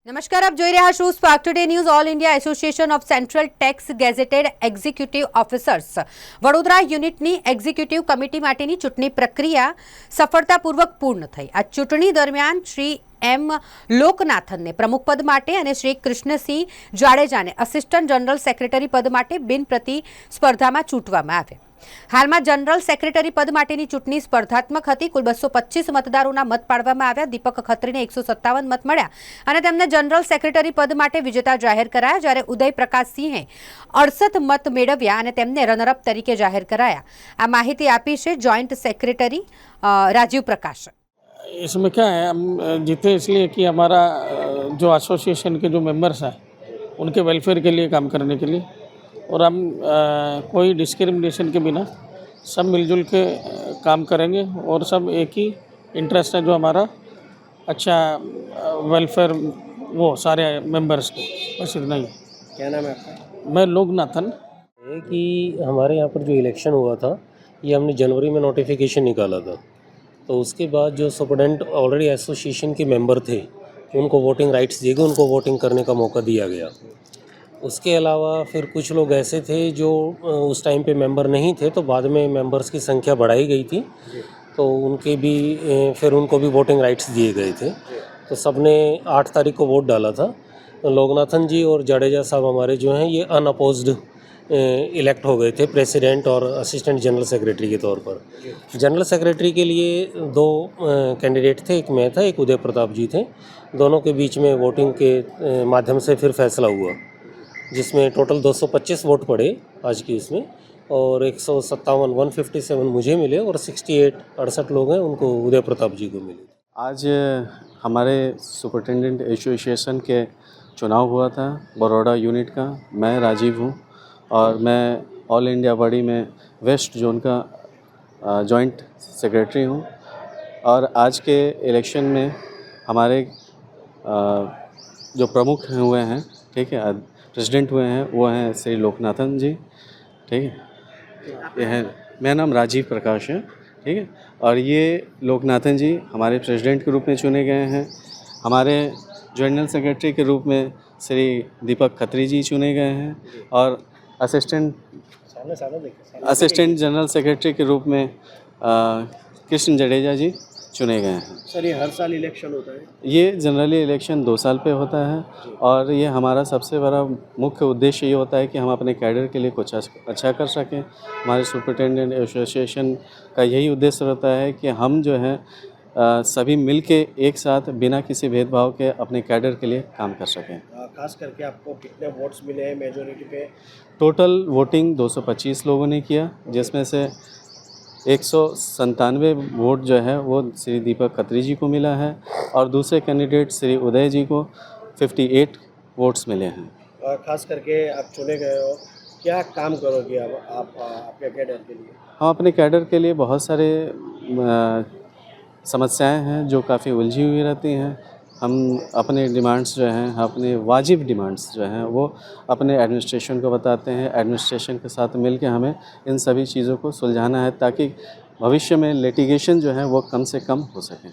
નમસ્કાર, આપ જોઈ રહ્યા છો spark today news. All India association of central tax gazetted executive officers Vadodara યુનિટની એક્ઝિક્યુટિવ કમિટી માટેની ચૂંટણી પ્રક્રિયા સફળતાપૂર્વક પૂર્ણ થઈ. આ ચૂંટણી દરમિયાન શ્રી એમ લોકનાથનને પ્રમુખ પદ માટે અને શ્રી કૃષ્ણસિંહ જાડેજાને અસિસ્ટન્ટ જનરલ સેક્રેટરી પદ માટે બિનપ્રતિસ્પર્ધામાં ચૂંટવામાં આવ્યા. હાલમાં જનરલ સેક્રેટરી પદ માટેની ચૂંટણી સ્પર્ધાત્મક હતી. કુલ 225 મતદારોના મત પાડવામાં આવ્યા. દીપક ખત્રીને 157 મત મળ્યા અને તેમને જનરલ સેક્રેટરી પદ માટે વિજેતા જાહેર કરાયા, જ્યારે ઉદય પ્રકાશ સિંહે 68 મત મેળવ્યા અને તેમને રનરઅપ તરીકે જાહેર કરાયા. આ માહિતી આપી છે જોइंट सेक्रेटरी राजीव प्रकाश. इसमें क्या है, हम जीते इसलिए कि हमारा जो एसोसिएशन के जो मेंबर्स हैं उनके वेलफेयर के लिए काम करने के लिए, और हम कोई डिस्क्रिमिनेशन के बिना सब मिलजुल के काम करेंगे और सब एक ही इंटरेस्ट है जो हमारा अच्छा वेलफेयर वो सारे मेंबर्स के. बस इतना ही. क्या नाम है आपका? मैं लोकनाथन. है कि हमारे यहाँ पर जो इलेक्शन हुआ था ये हमने जनवरी में नोटिफिकेशन निकाला था, तो उसके बाद जो सुपरटेंडेंट ऑलरेडी एसोसिएशन के मेंबर थे उनको वोटिंग राइट्स दिए गए, उनको वोटिंग करने का मौका दिया गया. उसके अलावा फिर कुछ लोग ऐसे थे जो उस टाइम पे मेंबर नहीं थे, तो बाद में मेंबर्स की संख्या बढ़ाई गई थी, तो उनके भी फिर उनको भी वोटिंग राइट्स दिए गए थे. तो सबने 8 तारीख को वोट डाला था. तो लोकनाथन जी और जाडेजा साहब हमारे जो हैं ये अनअपोज्ड इलेक्ट हो गए थे प्रेसिडेंट और असिस्टेंट जनरल सेक्रेटरी के तौर पर. जनरल सेक्रेटरी के लिए 2 कैंडिडेट थे, एक मैं था, एक उदय प्रताप जी थे. दोनों के बीच में वोटिंग के माध्यम से फिर फैसला हुआ, जिसमें टोटल 225 वोट पड़े आज की इसमें, और 157 मुझे मिले और 68 लोग हैं उनको उदय प्रताप जी को मिले. आज हमारे सुपरिटेंडेंट एसोसिएशन के चुनाव हुआ था बड़ौदा यूनिट का. मैं राजीव हूँ और मैं ऑल इंडिया बॉडी में वेस्ट जोन का जॉइंट सेक्रेटरी हूँ. और आज के इलेक्शन में हमारे जो प्रमुख हुए हैं, ठीक है, प्रेसिडेंट हुए हैं, वो हैं श्री लोकनाथन जी, ठीक है. ये है, मेरा नाम राजीव प्रकाश है, ठीक है. और ये लोकनाथन जी हमारे प्रेसिडेंट के रूप में चुने गए हैं. हमारे जनरल सेक्रेटरी के रूप में श्री दीपक खत्री जी चुने गए हैं, और असिस्टेंट जनरल सेक्रेटरी के रूप में कृष्ण जडेजा जी चुने गए हैं. सर, ये हर साल इलेक्शन होता है? ये जनरली इलेक्शन 2 साल पे होता है, और ये हमारा सबसे बड़ा मुख्य उद्देश्य ये होता है कि हम अपने कैडर के लिए कुछ अच्छा कर सकें. हमारे सुपरिटेंडेंट एसोसिएशन का यही उद्देश्य होता है कि हम जो है सभी मिल के एक साथ बिना किसी भेदभाव के अपने कैडर के लिए काम कर सकें. खास करके आपको कितने वोट्स मिले हैं मेजोरिटी पे? टोटल वोटिंग 225 लोगों ने किया, जिसमें से 197 वोट जो है वो श्री दीपक खत्री जी को मिला है, और दूसरे कैंडिडेट श्री उदय जी को 58 वोट्स मिले हैं. खास करके आप चुने गए हो, क्या काम करोगे आप आपके कैडर के लिए? हम अपने कैडर के लिए बहुत सारे समस्याएं हैं जो काफ़ी उलझी हुई रहती हैं. हम अपने डिमांड्स जो हैं, अपने वाजिब डिमांड्स जो हैं, वो अपने एडमिनिस्ट्रेशन को बताते हैं. एडमिनिस्ट्रेशन के साथ मिल के हमें इन सभी चीज़ों को सुलझाना है, ताकि भविष्य में लिटिगेशन जो है वो कम से कम हो सके.